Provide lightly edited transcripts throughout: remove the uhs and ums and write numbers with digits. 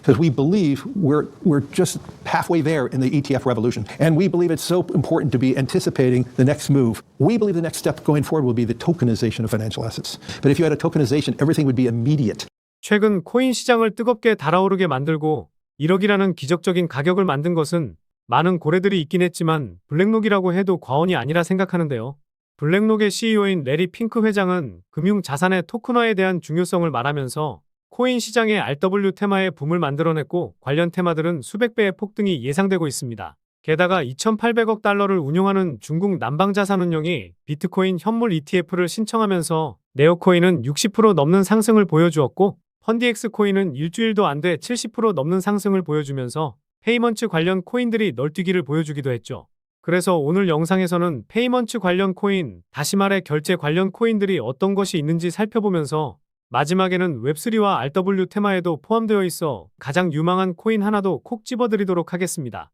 because we believe we're just halfway there in the ETF revolution. And we believe it's so important to be anticipating the next move. We believe the next step going forward will be the tokenization of financial assets. But if you had a tokenization, everything would be immediate. 최근 코인 시장을 뜨겁게 달아오르게 만들고 1억이라는 기적적인 가격을 만든 것은 많은 고래들이 있긴 했지만 블랙록이라고 해도 과언이 아니라 생각하는데요. 블랙록의 CEO인 레리 핑크 회장은 금융 자산의 토큰화에 대한 중요성을 말하면서 코인 시장의 RW 테마의 붐을 만들어냈고 관련 테마들은 수백 배의 폭등이 예상되고 있습니다. 게다가 2,800억 달러를 운용하는 중국 남방자산운용이 비트코인 현물 ETF를 신청하면서 네오코인은 60% 넘는 상승을 보여주었고 펀디엑스 코인은 일주일도 안 돼 70% 넘는 상승을 보여주면서 페이먼츠 관련 코인들이 널뛰기를 보여주기도 했죠. 그래서 오늘 영상에서는 페이먼츠 관련 코인, 다시 말해 결제 관련 코인들이 어떤 것이 있는지 살펴보면서 마지막에는 웹3와 RW 테마에도 포함되어 있어 가장 유망한 코인 하나도 콕 집어드리도록 하겠습니다.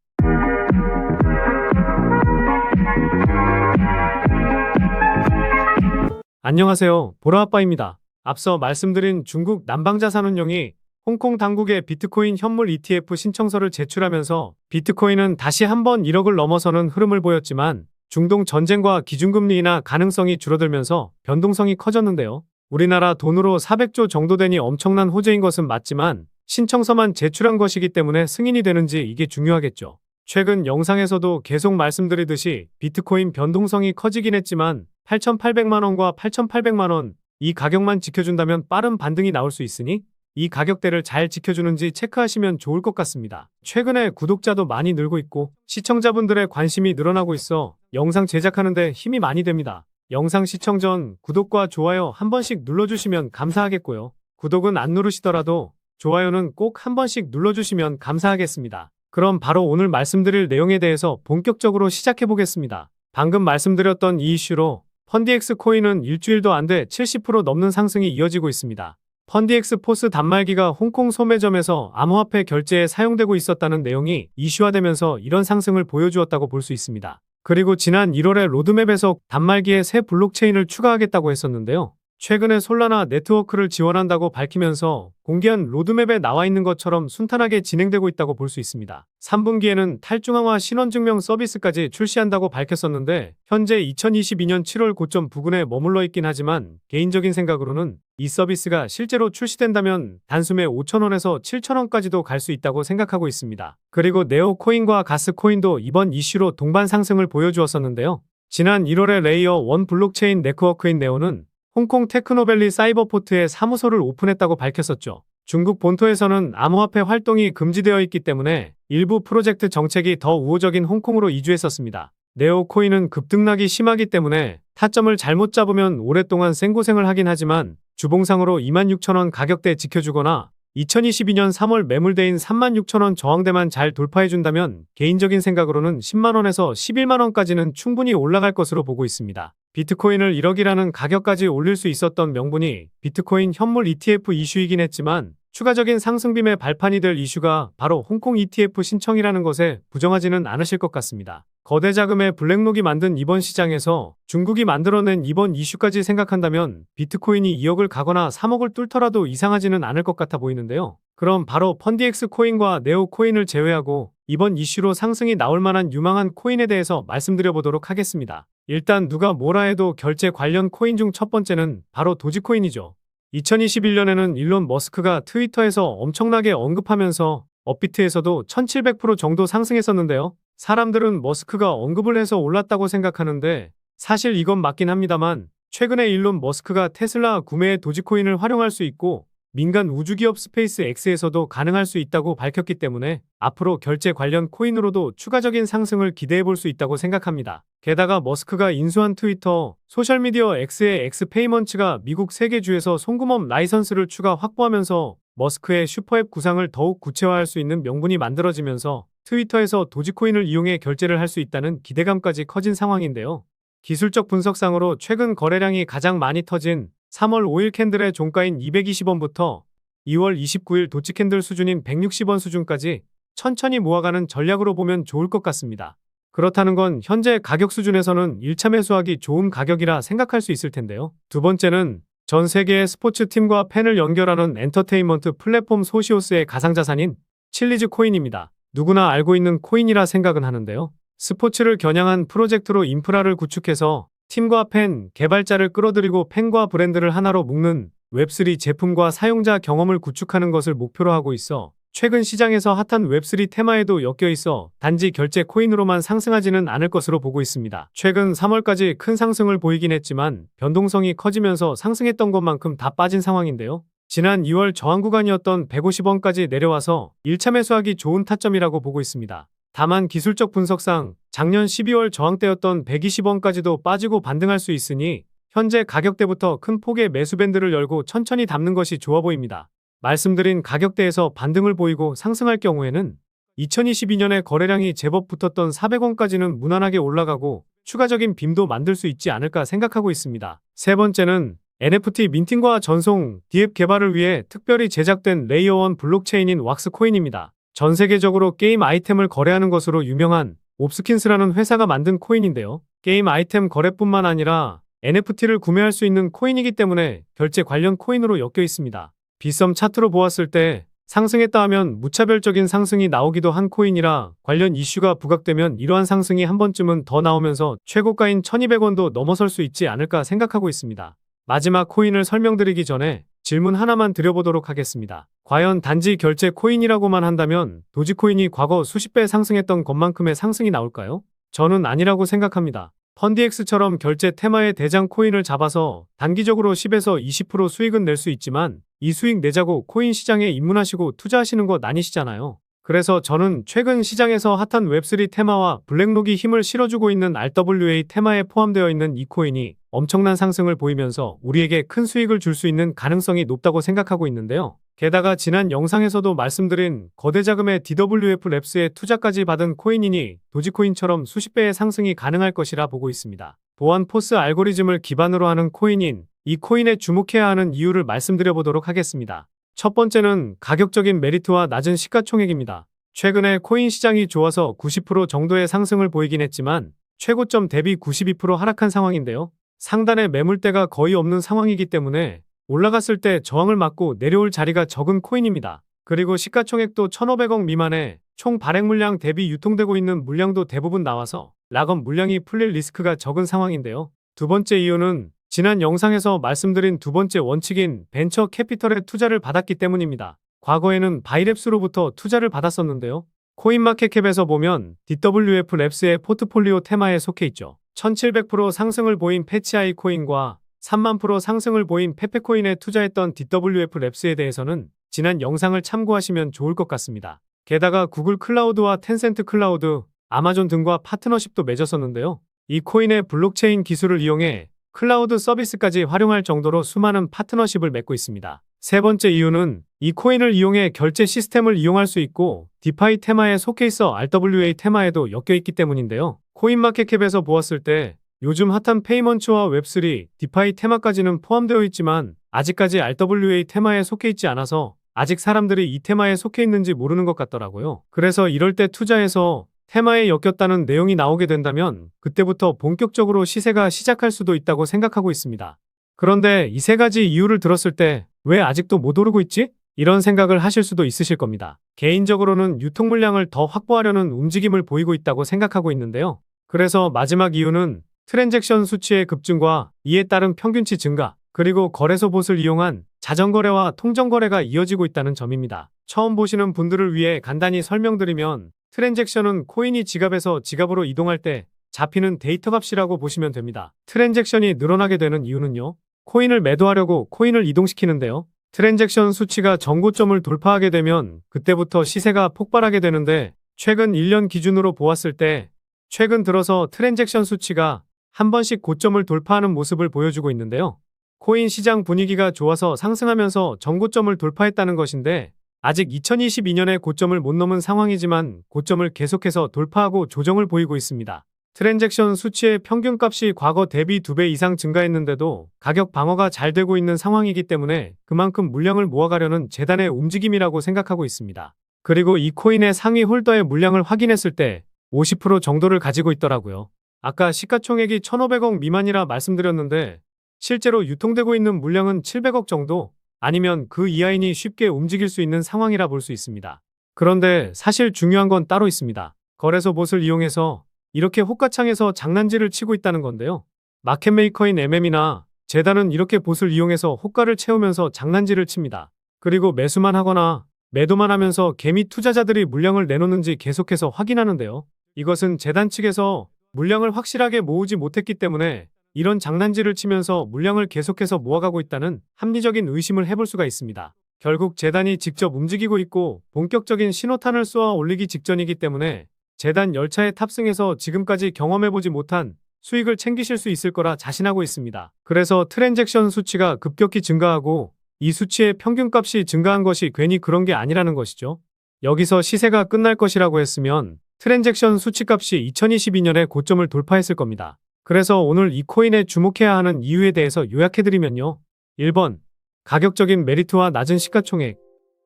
안녕하세요, 보라아빠입니다. 앞서 말씀드린 중국 남방자산운용이 홍콩 당국에 비트코인 현물 ETF 신청서를 제출하면서 비트코인은 다시 한번 1억을 넘어서는 흐름을 보였지만 중동 전쟁과 기준금리 인하 가능성이 줄어들면서 변동성이 커졌는데요. 우리나라 돈으로 400조 정도 되니 엄청난 호재인 것은 맞지만 신청서만 제출한 것이기 때문에 승인이 되는지 이게 중요하겠죠. 최근 영상에서도 계속 말씀드리듯이 비트코인 변동성이 커지긴 했지만 8,800만원과 8,800만원 이 가격만 지켜준다면 빠른 반등이 나올 수 있으니 이 가격대를 잘 지켜주는지 체크하시면 좋을 것 같습니다. 최근에 구독자도 많이 늘고 있고 시청자분들의 관심이 늘어나고 있어 영상 제작하는 데 힘이 많이 됩니다. 영상 시청 전 구독과 좋아요 한 번씩 눌러주시면 감사하겠고요. 구독은 안 누르시더라도 좋아요는 꼭 한 번씩 눌러주시면 감사하겠습니다. 그럼 바로 오늘 말씀드릴 내용에 대해서 본격적으로 시작해 보겠습니다. 방금 말씀드렸던 이 이슈로 펀디엑스 코인은 일주일도 안 돼 70% 넘는 상승이 이어지고 있습니다. 펀디엑스 포스 단말기가 홍콩 소매점에서 암호화폐 결제에 사용되고 있었다는 내용이 이슈화되면서 이런 상승을 보여주었다고 볼 수 있습니다. 그리고 지난 1월에 로드맵에서 단말기에 새 블록체인을 추가하겠다고 했었는데요. 최근에 솔라나 네트워크를 지원한다고 밝히면서 공개한 로드맵에 나와 있는 것처럼 순탄하게 진행되고 있다고 볼 수 있습니다. 3분기에는 탈중앙화 신원증명 서비스까지 출시한다고 밝혔었는데 현재 2022년 7월 고점 부근에 머물러 있긴 하지만 개인적인 생각으로는 이 서비스가 실제로 출시된다면 단숨에 5,000원에서 7,000원까지도 갈 수 있다고 생각하고 있습니다. 그리고 네오코인과 가스코인도 이번 이슈로 동반 상승을 보여주었었는데요. 지난 1월에 레이어 1 블록체인 네트워크인 네오는 홍콩 테크노밸리 사이버포트에 사무소를 오픈했다고 밝혔었죠. 중국 본토에서는 암호화폐 활동이 금지되어 있기 때문에 일부 프로젝트 정책이 더 우호적인 홍콩으로 이주했었습니다. 네오코인은 급등락이 심하기 때문에 타점을 잘못 잡으면 오랫동안 생고생을 하긴 하지만 주봉상으로 26,000원 가격대 지켜주거나 2022년 3월 매물대인 36,000원 저항대만 잘 돌파해준다면 개인적인 생각으로는 10만원에서 11만원까지는 충분히 올라갈 것으로 보고 있습니다. 비트코인을 1억이라는 가격까지 올릴 수 있었던 명분이 비트코인 현물 ETF 이슈이긴 했지만 추가적인 상승빔의 발판이 될 이슈가 바로 홍콩 ETF 신청이라는 것에 부정하지는 않으실 것 같습니다. 거대 자금의 블랙록이 만든 이번 시장에서 중국이 만들어낸 이번 이슈까지 생각한다면 비트코인이 2억을 가거나 3억을 뚫더라도 이상하지는 않을 것 같아 보이는데요. 그럼 바로 펀디엑스 코인과 네오 코인을 제외하고 이번 이슈로 상승이 나올 만한 유망한 코인에 대해서 말씀드려보도록 하겠습니다. 일단 누가 뭐라 해도 결제 관련 코인 중 첫 번째는 바로 도지코인이죠. 2021년에는 일론 머스크가 트위터에서 엄청나게 언급하면서 업비트에서도 1700% 정도 상승했었는데요. 사람들은 머스크가 언급을 해서 올랐다고 생각하는데 사실 이건 맞긴 합니다만 최근에 일론 머스크가 테슬라 구매에 도지코인을 활용할 수 있고 민간 우주기업 스페이스X에서도 가능할 수 있다고 밝혔기 때문에 앞으로 결제 관련 코인으로도 추가적인 상승을 기대해 볼 수 있다고 생각합니다. 게다가 머스크가 인수한 트위터, 소셜미디어 X의 엑스페이먼츠가 미국 3개 주에서 송금업 라이선스를 추가 확보하면서 머스크의 슈퍼앱 구상을 더욱 구체화할 수 있는 명분이 만들어지면서 트위터에서 도지코인을 이용해 결제를 할 수 있다는 기대감까지 커진 상황인데요. 기술적 분석상으로 최근 거래량이 가장 많이 터진 3월 5일 캔들의 종가인 220원부터 2월 29일 도치 캔들 수준인 160원 수준까지 천천히 모아가는 전략으로 보면 좋을 것 같습니다. 그렇다는 건 현재 가격 수준에서는 1차 매수하기 좋은 가격이라 생각할 수 있을 텐데요. 두 번째는 전 세계의 스포츠 팀과 팬을 연결하는 엔터테인먼트 플랫폼 소시오스의 가상자산인 칠리즈 코인입니다. 누구나 알고 있는 코인이라 생각은 하는데요. 스포츠를 겨냥한 프로젝트로 인프라를 구축해서 팀과 팬, 개발자를 끌어들이고 팬과 브랜드를 하나로 묶는 웹3 제품과 사용자 경험을 구축하는 것을 목표로 하고 있어 최근 시장에서 핫한 웹3 테마에도 엮여 있어 단지 결제 코인으로만 상승하지는 않을 것으로 보고 있습니다. 최근 3월까지 큰 상승을 보이긴 했지만 변동성이 커지면서 상승했던 것만큼 다 빠진 상황인데요. 지난 2월 저항 구간이었던 150원까지 내려와서 1차 매수하기 좋은 타점이라고 보고 있습니다. 다만 기술적 분석상 작년 12월 저항대였던 120원까지도 빠지고 반등할 수 있으니 현재 가격대부터 큰 폭의 매수 밴드를 열고 천천히 담는 것이 좋아 보입니다. 말씀드린 가격대에서 반등을 보이고 상승할 경우에는 2022년에 거래량이 제법 붙었던 400원까지는 무난하게 올라가고 추가적인 빔도 만들 수 있지 않을까 생각하고 있습니다. 세 번째는 NFT 민팅과 전송, 디앱 개발을 위해 특별히 제작된 레이어 1 블록체인인 왁스 코인입니다. 전 세계적으로 게임 아이템을 거래하는 것으로 유명한 옵스킨스라는 회사가 만든 코인인데요. 게임 아이템 거래뿐만 아니라 NFT를 구매할 수 있는 코인이기 때문에 결제 관련 코인으로 엮여 있습니다. 빗썸 차트로 보았을 때 상승했다 하면 무차별적인 상승이 나오기도 한 코인이라 관련 이슈가 부각되면 이러한 상승이 한 번쯤은 더 나오면서 최고가인 1200원도 넘어설 수 있지 않을까 생각하고 있습니다. 마지막 코인을 설명드리기 전에 질문 하나만 드려보도록 하겠습니다. 과연 단지 결제 코인이라고만 한다면 도지코인이 과거 수십 배 상승했던 것만큼의 상승이 나올까요? 저는 아니라고 생각합니다. 펀디엑스처럼 결제 테마의 대장 코인을 잡아서 단기적으로 10에서 20% 수익은 낼 수 있지만 이 수익 내자고 코인 시장에 입문하시고 투자하시는 것 아니시잖아요. 그래서 저는 최근 시장에서 핫한 웹3 테마와 블랙록이 힘을 실어주고 있는 RWA 테마에 포함되어 있는 이 코인이 엄청난 상승을 보이면서 우리에게 큰 수익을 줄 수 있는 가능성이 높다고 생각하고 있는데요. 게다가 지난 영상에서도 말씀드린 거대 자금의 DWF 랩스에 투자까지 받은 코인이니 도지코인처럼 수십 배의 상승이 가능할 것이라 보고 있습니다. 보안 포스 알고리즘을 기반으로 하는 코인인 이 코인에 주목해야 하는 이유를 말씀드려 보도록 하겠습니다. 첫 번째는 가격적인 메리트와 낮은 시가총액입니다. 최근에 코인 시장이 좋아서 90% 정도의 상승을 보이긴 했지만 최고점 대비 92% 하락한 상황인데요. 상단에 매물대가 거의 없는 상황이기 때문에 올라갔을 때 저항을 맞고 내려올 자리가 적은 코인입니다. 그리고 시가총액도 1,500억 미만에 총 발행 물량 대비 유통되고 있는 물량도 대부분 나와서 락업 물량이 풀릴 리스크가 적은 상황인데요. 두 번째 이유는 지난 영상에서 말씀드린 두 번째 원칙인 벤처 캐피털의 투자를 받았기 때문입니다. 과거에는 바이랩스로부터 투자를 받았었는데요. 코인마켓캡에서 보면 DWF 랩스의 포트폴리오 테마에 속해 있죠. 1700% 상승을 보인 패치아이 코인과 3만% 상승을 보인 페페코인에 투자했던 DWF 랩스에 대해서는 지난 영상을 참고하시면 좋을 것 같습니다. 게다가 구글 클라우드와 텐센트 클라우드, 아마존 등과 파트너십도 맺었었는데요. 이 코인의 블록체인 기술을 이용해 클라우드 서비스까지 활용할 정도로 수많은 파트너십을 맺고 있습니다. 세 번째 이유는 이 코인을 이용해 결제 시스템을 이용할 수 있고 디파이 테마에 속해 있어 RWA 테마에도 엮여 있기 때문인데요. 코인마켓캡에서 보았을 때 요즘 핫한 페이먼츠와 웹3, 디파이 테마까지는 포함되어 있지만 아직까지 RWA 테마에 속해 있지 않아서 아직 사람들이 이 테마에 속해 있는지 모르는 것 같더라고요. 그래서 이럴 때 투자해서 테마에 엮였다는 내용이 나오게 된다면 그때부터 본격적으로 시세가 시작할 수도 있다고 생각하고 있습니다. 그런데 이 세 가지 이유를 들었을 때 왜 아직도 못 오르고 있지? 이런 생각을 하실 수도 있으실 겁니다. 개인적으로는 유통 물량을 더 확보하려는 움직임을 보이고 있다고 생각하고 있는데요. 그래서 마지막 이유는 트랜잭션 수치의 급증과 이에 따른 평균치 증가, 그리고 거래소 봇을 이용한 자전거래와 통정거래가 이어지고 있다는 점입니다. 처음 보시는 분들을 위해 간단히 설명드리면 트랜잭션은 코인이 지갑에서 지갑으로 이동할 때 잡히는 데이터 값이라고 보시면 됩니다. 트랜잭션이 늘어나게 되는 이유는요. 코인을 매도하려고 코인을 이동시키는데요. 트랜잭션 수치가 정고점을 돌파하게 되면 그때부터 시세가 폭발하게 되는데 최근 1년 기준으로 보았을 때 최근 들어서 트랜잭션 수치가 한 번씩 고점을 돌파하는 모습을 보여주고 있는데요. 코인 시장 분위기가 좋아서 상승하면서 정고점을 돌파했다는 것인데 아직 2022년에 고점을 못 넘은 상황이지만 고점을 계속해서 돌파하고 조정을 보이고 있습니다. 트랜잭션 수치의 평균값이 과거 대비 2배 이상 증가했는데도 가격 방어가 잘 되고 있는 상황이기 때문에 그만큼 물량을 모아가려는 재단의 움직임이라고 생각하고 있습니다. 그리고 이 코인의 상위 홀더의 물량을 확인했을 때 50% 정도를 가지고 있더라고요. 아까 시가총액이 1,500억 미만이라 말씀드렸는데 실제로 유통되고 있는 물량은 700억 정도, 아니면 그 이하이니 쉽게 움직일 수 있는 상황이라 볼 수 있습니다. 그런데 사실 중요한 건 따로 있습니다. 거래소 봇을 이용해서 이렇게 호가창에서 장난질을 치고 있다는 건데요. 마켓메이커인 MM이나 재단은 이렇게 봇을 이용해서 호가를 채우면서 장난질을 칩니다. 그리고 매수만 하거나 매도만 하면서 개미 투자자들이 물량을 내놓는지 계속해서 확인하는데요. 이것은 재단 측에서 물량을 확실하게 모으지 못했기 때문에 이런 장난질을 치면서 물량을 계속해서 모아가고 있다는 합리적인 의심을 해볼 수가 있습니다. 결국 재단이 직접 움직이고 있고 본격적인 신호탄을 쏘아 올리기 직전이기 때문에 재단 열차에 탑승해서 지금까지 경험해보지 못한 수익을 챙기실 수 있을 거라 자신하고 있습니다. 그래서 트랜잭션 수치가 급격히 증가하고 이 수치의 평균값이 증가한 것이 괜히 그런 게 아니라는 것이죠. 여기서 시세가 끝날 것이라고 했으면 트랜잭션 수치값이 2022년에 고점을 돌파했을 겁니다. 그래서 오늘 이 코인에 주목해야 하는 이유에 대해서 요약해드리면요. 1번, 가격적인 메리트와 낮은 시가총액.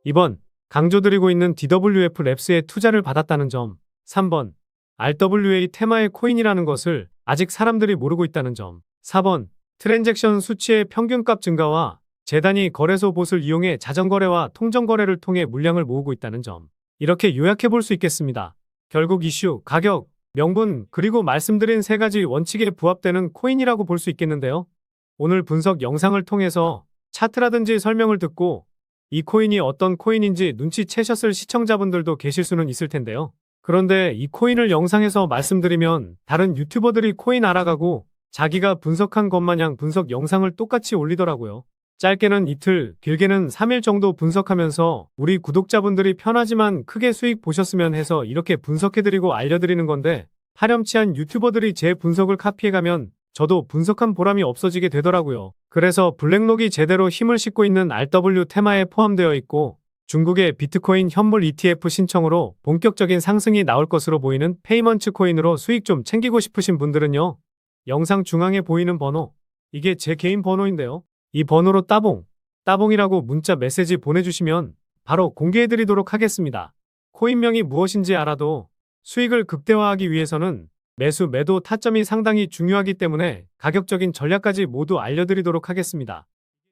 2번, 강조드리고 있는 DWF 랩스에 투자를 받았다는 점. 3번, RWA 테마의 코인이라는 것을 아직 사람들이 모르고 있다는 점. 4번, 트랜잭션 수치의 평균값 증가와 재단이 거래소 봇을 이용해 자전거래와 통정거래를 통해 물량을 모으고 있다는 점. 이렇게 요약해 볼 수 있겠습니다. 결국 이슈, 가격, 명분, 그리고 말씀드린 세 가지 원칙에 부합되는 코인이라고 볼 수 있겠는데요. 오늘 분석 영상을 통해서 차트라든지 설명을 듣고 이 코인이 어떤 코인인지 눈치채셨을 시청자분들도 계실 수는 있을 텐데요. 그런데 이 코인을 영상에서 말씀드리면 다른 유튜버들이 코인 알아가고 자기가 분석한 것 마냥 분석 영상을 똑같이 올리더라고요. 짧게는 이틀, 길게는 3일 정도 분석하면서 우리 구독자분들이 편하지만 크게 수익 보셨으면 해서 이렇게 분석해드리고 알려드리는 건데 파렴치한 유튜버들이 제 분석을 카피해가면 저도 분석한 보람이 없어지게 되더라고요. 그래서 블랙록이 제대로 힘을 싣고 있는 RW 테마에 포함되어 있고 중국의 비트코인 현물 ETF 신청으로 본격적인 상승이 나올 것으로 보이는 페이먼츠 코인으로 수익 좀 챙기고 싶으신 분들은요. 영상 중앙에 보이는 번호, 이게 제 개인 번호인데요. 이 번호로 따봉이라고 문자 메시지 보내주시면 바로 공개해드리도록 하겠습니다. 코인명이 무엇인지 알아도 수익을 극대화하기 위해서는 매수, 매도 타점이 상당히 중요하기 때문에 가격적인 전략까지 모두 알려드리도록 하겠습니다.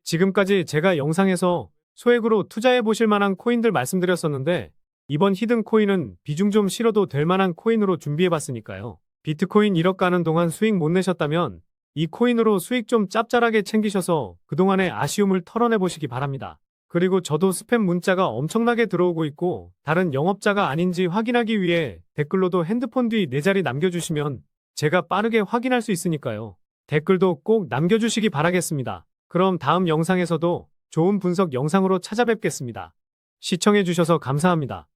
지금까지 제가 영상에서 소액으로 투자해 보실 만한 코인들 말씀드렸었는데 이번 히든 코인은 비중 좀 실어도 될 만한 코인으로 준비해 봤으니까요. 비트코인 1억 가는 동안 수익 못 내셨다면 이 코인으로 수익 좀 짭짤하게 챙기셔서 그동안의 아쉬움을 털어내 보시기 바랍니다. 그리고 저도 스팸 문자가 엄청나게 들어오고 있고 다른 영업자가 아닌지 확인하기 위해 댓글로도 핸드폰 뒤 4자리 남겨주시면 제가 빠르게 확인할 수 있으니까요. 댓글도 꼭 남겨주시기 바라겠습니다. 그럼 다음 영상에서도 좋은 분석 영상으로 찾아뵙겠습니다. 시청해주셔서 감사합니다.